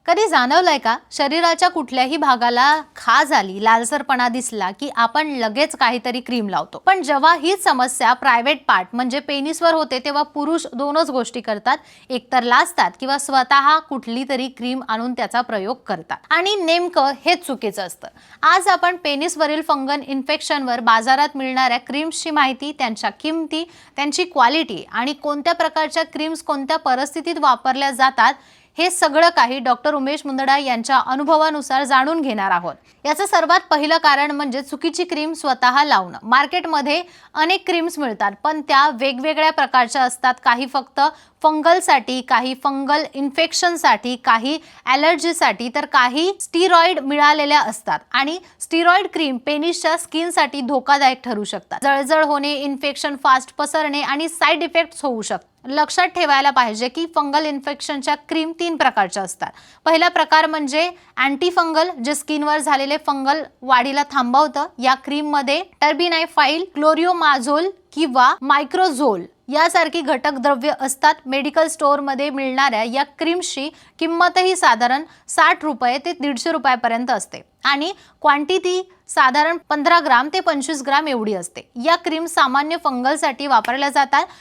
कधी जाणवलंय का, शरीराच्या कुठल्याही भागाला खाज आली, लालसरपणा दिसला की आपण लगेच काहीतरी क्रीम लावतो. पण जेव्हा हीच समस्या प्रायव्हेट पार्ट म्हणजे पेनिसवर होते तेव्हा पुरुष दोनच गोष्टी करतात, एकतर लाजतात किंवा स्वतः कुठली तरी क्रीम आणून त्याचा प्रयोग करतात. आणि नेमकं हेच चुकीचं असतं. आज आपण पेनिसवरील फंगल इन्फेक्शनवर बाजारात मिळणाऱ्या क्रीम्सची माहिती, त्यांच्या किमती, त्यांची क्वालिटी आणि कोणत्या प्रकारच्या क्रीम्स कोणत्या परिस्थितीत वापरल्या जातात हे सगळं काही डॉक्टर उमेश मुंदडा यांच्या अनुभवानुसार जाणून घेणार आहोत. याचं सर्वात पहिलं कारण म्हणजे चुकीची क्रीम स्वतः लावणं. मार्केटमध्ये अनेक क्रीम्स मिळतात, पण त्या वेगवेगळ्या प्रकारच्या असतात. काही फक्त फंगलसाठी, काही फंगल इन्फेक्शनसाठी, काही ॲलर्जीसाठी, तर काही स्टिरॉइड मिळालेल्या असतात. आणि स्टिरॉइड क्रीम पेनिसच्या स्किनसाठी धोकादायक ठरू शकतात. जळजळ होणे, इन्फेक्शन फास्ट पसरणे आणि साईड इफेक्ट्स होऊ शकतात. लक्षात ठेवायला पाहिजे की फंगल इन्फेक्शनच्या क्रीम 3 प्रकारच्या असतात. पहिला प्रकार म्हणजे अँटी फंगल, जे स्किनवर झालेले फंगल वाढीला थांबवतं. या क्रीममध्ये टर्बिनाइफाइल, क्लोरिओमाझोल किंवा मायक्रोझोल यासारखी घटक द्रव्य असतात. मेडिकल स्टोअरमध्ये मिळणाऱ्या या क्रीम्सची किंमतही साधारण 60 रुपये ते 150 रुपयापर्यंत असते आणि क्वांटिटी साधारण 15 ग्राम ते 25 ग्राम एवढी असते. या क्रीम सामान्य फंगलसाठी वापरल्या जातात,